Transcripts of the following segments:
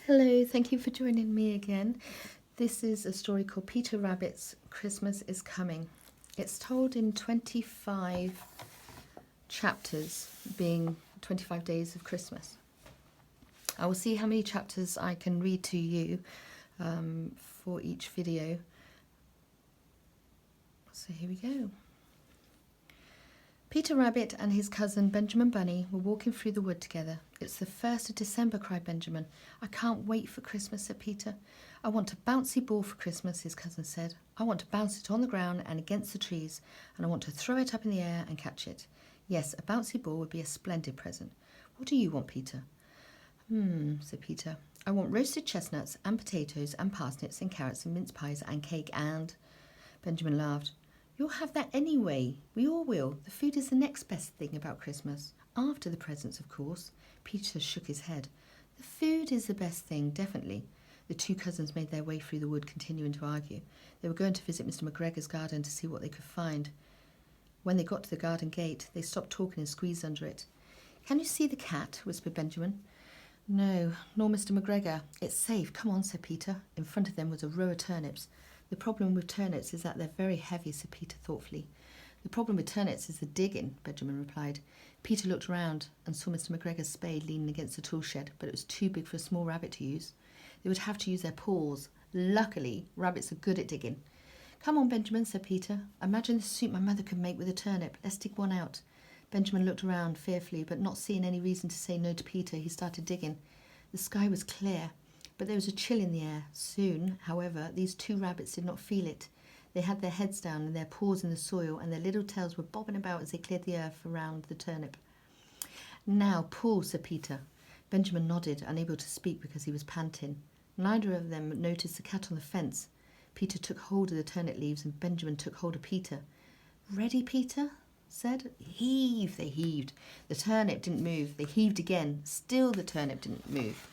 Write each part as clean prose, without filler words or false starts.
Hello, thank you for joining me again. This is a story called Peter Rabbit's Christmas is Coming. It's told in 25 chapters, being 25 days of Christmas. I will see how many chapters I can read to you for each video. So here we go. Peter Rabbit and his cousin Benjamin Bunny were walking through the wood together. "It's the 1st of December, cried Benjamin. "I can't wait for Christmas," said Peter. "I want a bouncy ball for Christmas," his cousin said. "I want to bounce it on the ground and against the trees, and I want to throw it up in the air and catch it. Yes, a bouncy ball would be a splendid present. What do you want, Peter?" Said Peter. "I want roasted chestnuts and potatoes and parsnips and carrots and mince pies and cake and..." Benjamin laughed. "You'll have that anyway. We all will. The food is the next best thing about Christmas. After the presents, of course." Peter shook his head. "The food is the best thing, definitely." The two cousins made their way through the wood, continuing to argue. They were going to visit Mr. McGregor's garden to see what they could find. When they got to the garden gate, they stopped talking and squeezed under it. "Can you see the cat?" whispered Benjamin. "No, nor Mr. McGregor. It's safe. Come on," said Peter. In front of them was a row of turnips. "The problem with turnips is that they're very heavy," said Peter thoughtfully. "The problem with turnips is the digging," Benjamin replied. Peter looked round and saw Mr. McGregor's spade leaning against the tool shed, but it was too big for a small rabbit to use. They would have to use their paws. Luckily, rabbits are good at digging. "Come on, Benjamin," said Peter. "Imagine the soup my mother could make with a turnip. Let's dig one out." Benjamin looked around fearfully, but not seeing any reason to say no to Peter, he started digging. The sky was clear, but there was a chill in the air. Soon, however, these two rabbits did not feel it. They had their heads down and their paws in the soil, and their little tails were bobbing about as they cleared the earth around the turnip. "Now pull," said Peter. Benjamin nodded, unable to speak because he was panting. Neither of them noticed the cat on the fence. Peter took hold of the turnip leaves and Benjamin took hold of Peter. "Ready, Peter?" said. "Heave!" They heaved. The turnip didn't move. They heaved again. Still the turnip didn't move.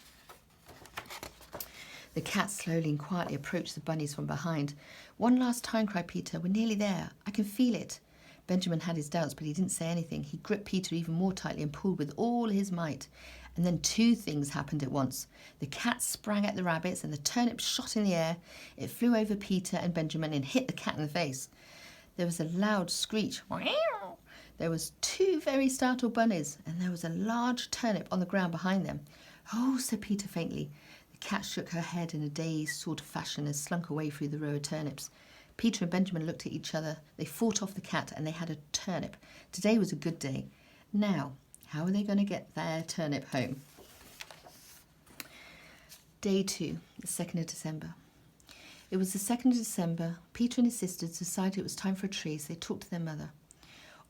The cat slowly and quietly approached the bunnies from behind. "One last time," cried Peter. "We're nearly there. I can feel it." Benjamin had his doubts, but he didn't say anything. He gripped Peter even more tightly and pulled with all his might. And then two things happened at once. The cat sprang at the rabbits and the turnip shot in the air. It flew over Peter and Benjamin and hit the cat in the face. There was a loud screech. There was two very startled bunnies, and there was a large turnip on the ground behind them. "Oh," said Peter faintly. The cat shook her head in a dazed sort of fashion and slunk away through the row of turnips. Peter and Benjamin looked at each other. They fought off the cat and they had a turnip. Today was a good day. Now, how are they going to get their turnip home? Day 2, the 2nd of December. It was the 2nd of December. Peter and his sisters decided it was time for a tree, so they talked to their mother.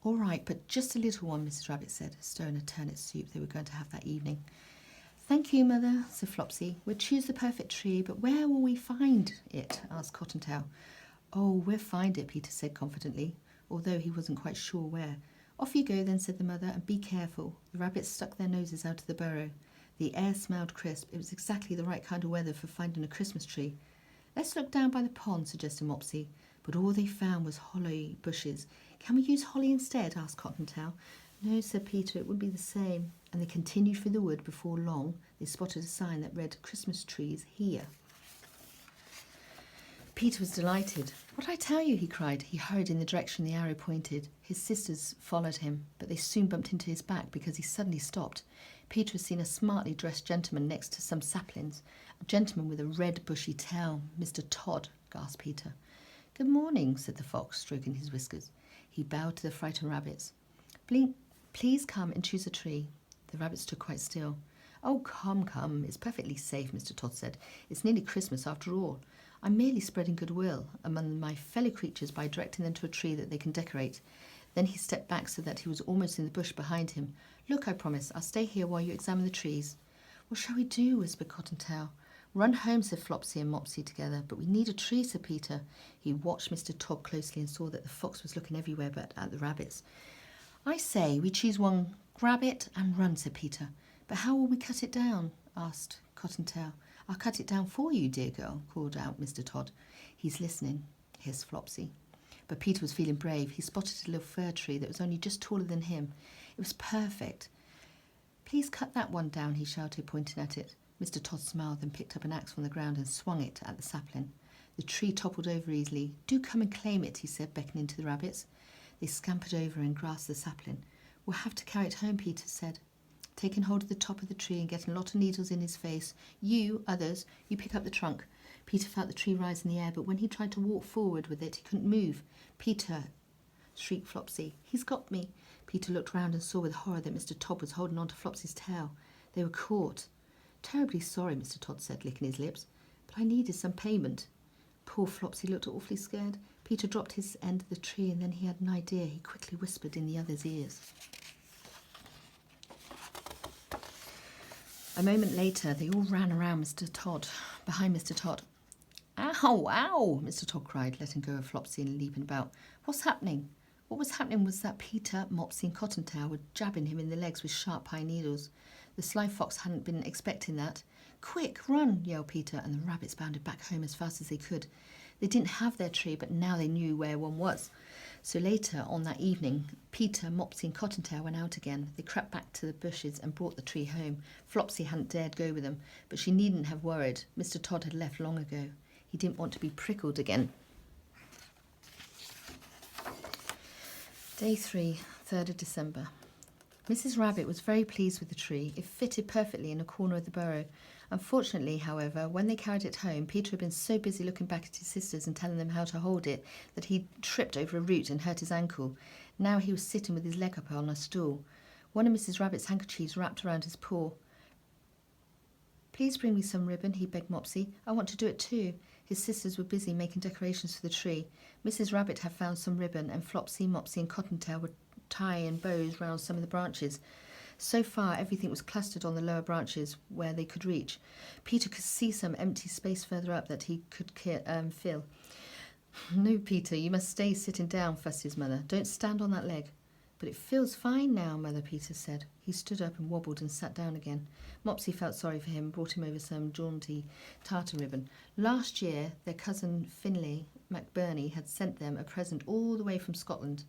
"All right, but just a little one," Mrs. Rabbit said, stirring a turnip soup they were going to have that evening. "Thank you, Mother," said Flopsy. "We'll choose the perfect tree, but where will we find it?" asked Cottontail. "Oh, we'll find it," Peter said confidently, although he wasn't quite sure where. "Off you go then," said the mother, "and be careful." The rabbits stuck their noses out of the burrow. The air smelled crisp. It was exactly the right kind of weather for finding a Christmas tree. "Let's look down by the pond," suggested Mopsy, but all they found was holly bushes. "Can we use holly instead?" asked Cottontail. "No," said Peter, "it would be the same." And they continued through the wood. Before long, they spotted a sign that read, "Christmas trees here." Peter was delighted. "What did I tell you?" he cried. He hurried in the direction the arrow pointed. His sisters followed him, but they soon bumped into his back because he suddenly stopped. Peter had seen a smartly dressed gentleman next to some saplings. "A gentleman with a red bushy tail. Mr. Todd," gasped Peter. "Good morning," said the fox, stroking his whiskers. He bowed to the frightened rabbits. "Please come and choose a tree." The rabbits stood quite still. "Oh, come. It's perfectly safe," Mr. Todd said. "It's nearly Christmas after all. I'm merely spreading goodwill among my fellow creatures by directing them to a tree that they can decorate." Then he stepped back so that he was almost in the bush behind him. "Look, I promise. I'll stay here while you examine the trees." "What shall we do?" whispered Cottontail. "Run home," said Flopsy and Mopsy together. "But we need a tree," said Peter. He watched Mr. Todd closely and saw that the fox was looking everywhere but at the rabbits. "I say, we choose one, grab it and run," said Peter. "But how will we cut it down?" asked Cottontail. "I'll cut it down for you, dear girl," called out Mr. Todd. "He's listening," hissed Flopsy. But Peter was feeling brave. He spotted a little fir tree that was only just taller than him. It was perfect. Please cut that one down, he shouted, pointing at it. Mr. Todd smiled, then picked up an axe from the ground and swung it at the sapling. The tree toppled over easily. Do come and claim it, he said, beckoning to the rabbits. They scampered over and grasped the sapling. We'll have to carry it home, Peter said, taking hold of the top of the tree and getting a lot of needles in his face. You, others, you pick up the trunk. Peter felt the tree rise in the air, but when he tried to walk forward with it, he couldn't move. Peter, shrieked Flopsy. He's got me. Peter looked round and saw with horror that Mr. Todd was holding on to Flopsy's tail. They were caught. Terribly sorry, Mr. Todd said, licking his lips, but I needed some payment. Poor Flopsy looked awfully scared. Peter dropped his end of the tree and then he had an idea. He quickly whispered in the other's ears. A moment later, they all ran around behind Mr. Todd. Ow, ow, Mr. Todd cried, letting go of Flopsy and leaping about. What's happening? What was happening was that Peter, Mopsy and Cottontail were jabbing him in the legs with sharp pine needles. The sly fox hadn't been expecting that. Quick, run, yelled Peter, and the rabbits bounded back home as fast as they could. They didn't have their tree, but now they knew where one was. So later on that evening, Peter, Mopsy and Cottontail went out again. They crept back to the bushes and brought the tree home. Flopsy hadn't dared go with them, but she needn't have worried. Mr. Todd had left long ago. He didn't want to be prickled again. Day 3, 3rd of December. Mrs. Rabbit was very pleased with the tree. It fitted perfectly in a corner of the burrow. Unfortunately, however, when they carried it home, Peter had been so busy looking back at his sisters and telling them how to hold it that he tripped over a root and hurt his ankle. Now he was sitting with his leg up on a stool. One of Mrs. Rabbit's handkerchiefs wrapped around his paw. Please bring me some ribbon, he begged Mopsy. I want to do it too. His sisters were busy making decorations for the tree. Mrs. Rabbit had found some ribbon, and Flopsy, Mopsy and Cottontail were tying bows round some of the branches. So far, everything was clustered on the lower branches where they could reach. Peter could see some empty space further up that he could fill. No, Peter, you must stay sitting down, fussed his mother. Don't stand on that leg. But it feels fine now, Mother, Peter said. He stood up and wobbled and sat down again. Mopsy felt sorry for him and brought him over some jaunty tartan ribbon. Last year, their cousin Finlay McBurney had sent them a present all the way from Scotland,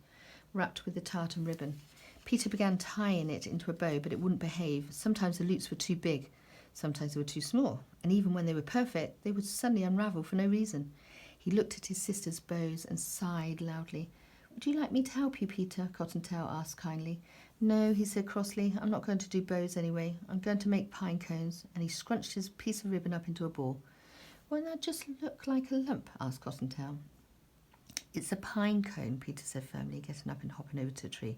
wrapped with the tartan ribbon. Peter began tying it into a bow, but it wouldn't behave. Sometimes the loops were too big, sometimes they were too small, and even when they were perfect, they would suddenly unravel for no reason. He looked at his sister's bows and sighed loudly. Would you like me to help you, Peter? Cottontail asked kindly. No, he said crossly. I'm not going to do bows anyway. I'm going to make pine cones. And he scrunched his piece of ribbon up into a ball. Won't that just look like a lump? Asked Cottontail. It's a pine cone, Peter said firmly, getting up and hopping over to a tree.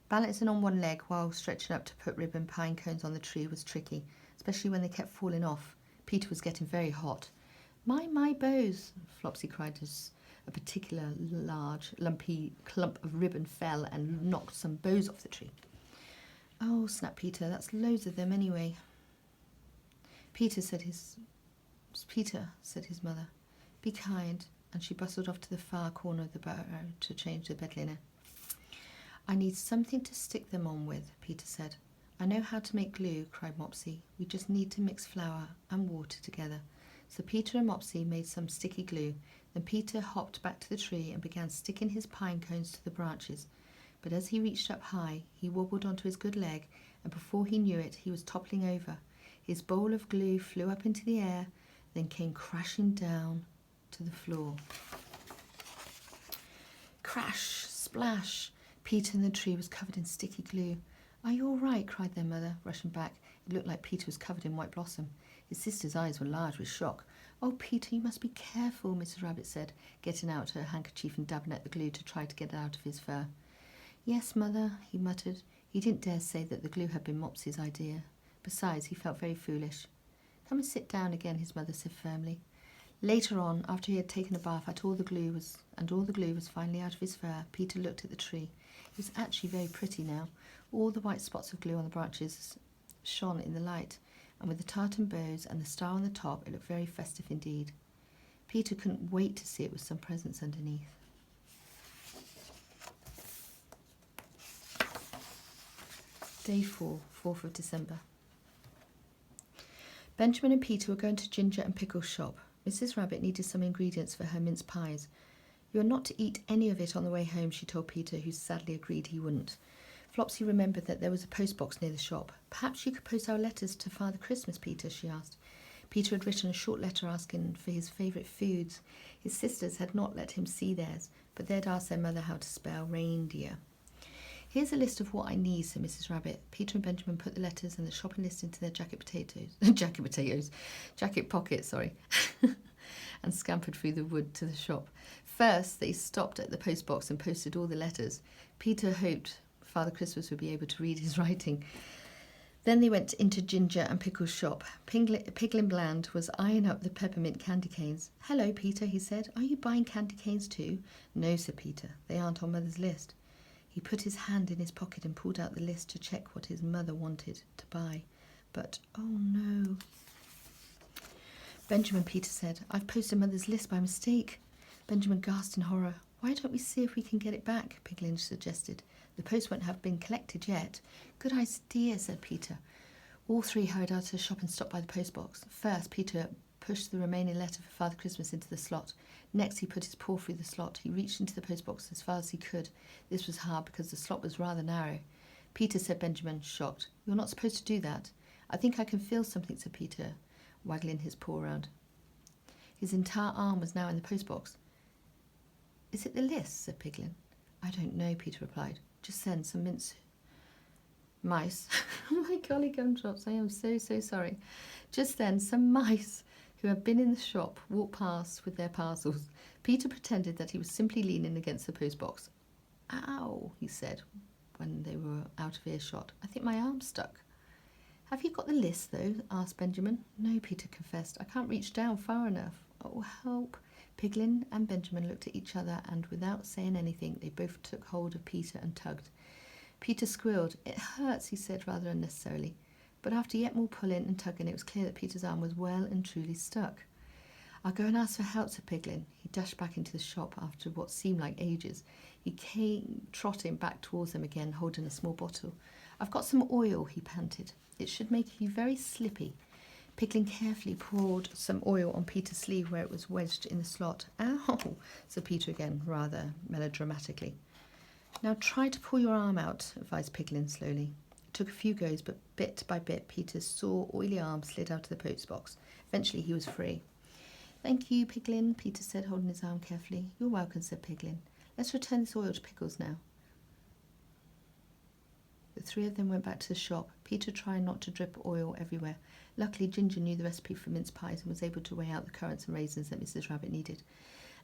Balancing on one leg while stretching up to put ribbon pine cones on the tree was tricky, especially when they kept falling off. Peter was getting very hot. My bows, Flopsy cried as a particular large, lumpy clump of ribbon fell and knocked some bows off the tree. Oh, snapped Peter, that's loads of them anyway. Peter, said his mother. Be kind, and she bustled off to the far corner of the burrow to change the bed linen. I need something to stick them on with, Peter said. I know how to make glue, cried Mopsy. We just need to mix flour and water together. So Peter and Mopsy made some sticky glue. Then Peter hopped back to the tree and began sticking his pine cones to the branches. But as he reached up high, he wobbled onto his good leg, and before he knew it, he was toppling over. His bowl of glue flew up into the air, then came crashing down to the floor. Crash, splash! Peter in the tree was covered in sticky glue. Are you all right? Cried their mother, rushing back. It looked like Peter was covered in white blossom. His sister's eyes were large with shock. Oh, Peter, you must be careful, Mrs. Rabbit said, getting out her handkerchief and dabbing at the glue to try to get it out of his fur. Yes, Mother, he muttered. He didn't dare say that the glue had been Mopsy's idea. Besides, he felt very foolish. Come and sit down again, his mother said firmly. Later on, after he had taken a bath and all the glue was finally out of his fur, Peter looked at the tree. It was actually very pretty now. All the white spots of glue on the branches shone in the light, and with the tartan bows and the star on the top, it looked very festive indeed. Peter couldn't wait to see it with some presents underneath. Day 4, 4th of December. Benjamin and Peter were going to Ginger and Pickle's shop. Mrs. Rabbit needed some ingredients for her mince pies. You are not to eat any of it on the way home, she told Peter, who sadly agreed he wouldn't. Flopsy remembered that there was a postbox near the shop. Perhaps you could post our letters to Father Christmas, Peter, she asked. Peter had written a short letter asking for his favourite foods. His sisters had not let him see theirs, but they'd asked their mother how to spell reindeer. Here's a list of what I need, said Mrs. Rabbit. Peter and Benjamin put the letters and the shopping list into their jacket pockets, and scampered through the wood to the shop. First, they stopped at the postbox and posted all the letters. Peter hoped Father Christmas would be able to read his writing. Then they went into Ginger and Pickle's shop. Piglin Bland was eyeing up the peppermint candy canes. "Hello, Peter," he said. "Are you buying candy canes too?" "No," said Peter. "They aren't on Mother's list." He put his hand in his pocket and pulled out the list to check what his mother wanted to buy. But, oh no. "Benjamin," Peter said, "I've posted Mother's list by mistake." Benjamin gasped in horror. "Why don't we see if we can get it back?" Piglin suggested. "The post won't have been collected yet." "Good idea," said Peter. All three hurried out of the shop and stopped by the postbox. First, Peter pushed the remaining letter for Father Christmas into the slot. Next, he put his paw through the slot. He reached into the postbox as far as he could. This was hard because the slot was rather narrow. "Peter," said Benjamin, shocked. "You're not supposed to do that." "I think I can feel something," said Peter, waggling his paw around. His entire arm was now in the postbox. "Is it the list?" said Piglin. "I don't know," Peter replied. "Just send some mice. My golly gumdrops, I am so sorry. Just then, some mice who had been in the shop walked past with their parcels. Peter pretended that he was simply leaning against the postbox. "Ow," he said when they were out of earshot. "I think my arm's stuck." "Have you got the list, though?" asked Benjamin. "No," Peter confessed. "I can't reach down far enough." "Oh, help." Piglin and Benjamin looked at each other, and without saying anything, they both took hold of Peter and tugged. Peter squealed. "It hurts," he said rather unnecessarily. But after yet more pulling and tugging, it was clear that Peter's arm was well and truly stuck. "I'll go and ask for help," said Piglin. He dashed back into the shop after what seemed like ages. He came trotting back towards them again, holding a small bottle. "I've got some oil," he panted. "It should make you very slippy." Piglin carefully poured some oil on Peter's sleeve where it was wedged in the slot. "Ow," said Peter again, rather melodramatically. "Now try to pull your arm out," advised Piglin slowly. It took a few goes, but bit by bit Peter's sore, oily arm slid out of the postbox. Eventually he was free. "Thank you, Piglin," Peter said, holding his arm carefully. "You're welcome," said Piglin. "Let's return this oil to Pickles now." The three of them went back to the shop, Peter trying not to drip oil everywhere. Luckily, Ginger knew the recipe for mince pies and was able to weigh out the currants and raisins that Mrs. Rabbit needed.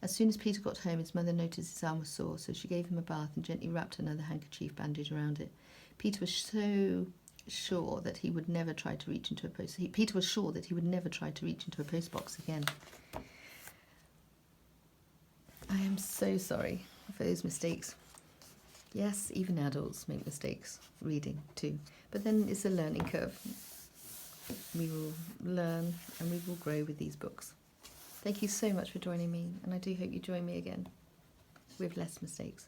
As soon as Peter got home, his mother noticed his arm was sore, so she gave him a bath and gently wrapped another handkerchief bandage around it. Peter was so sure that he would never try to reach into a postbox again. I am so sorry for those mistakes. Yes, even adults make mistakes, reading too. But then it's a learning curve. We will learn and we will grow with these books. Thank you so much for joining me, and I do hope you join me again with less mistakes.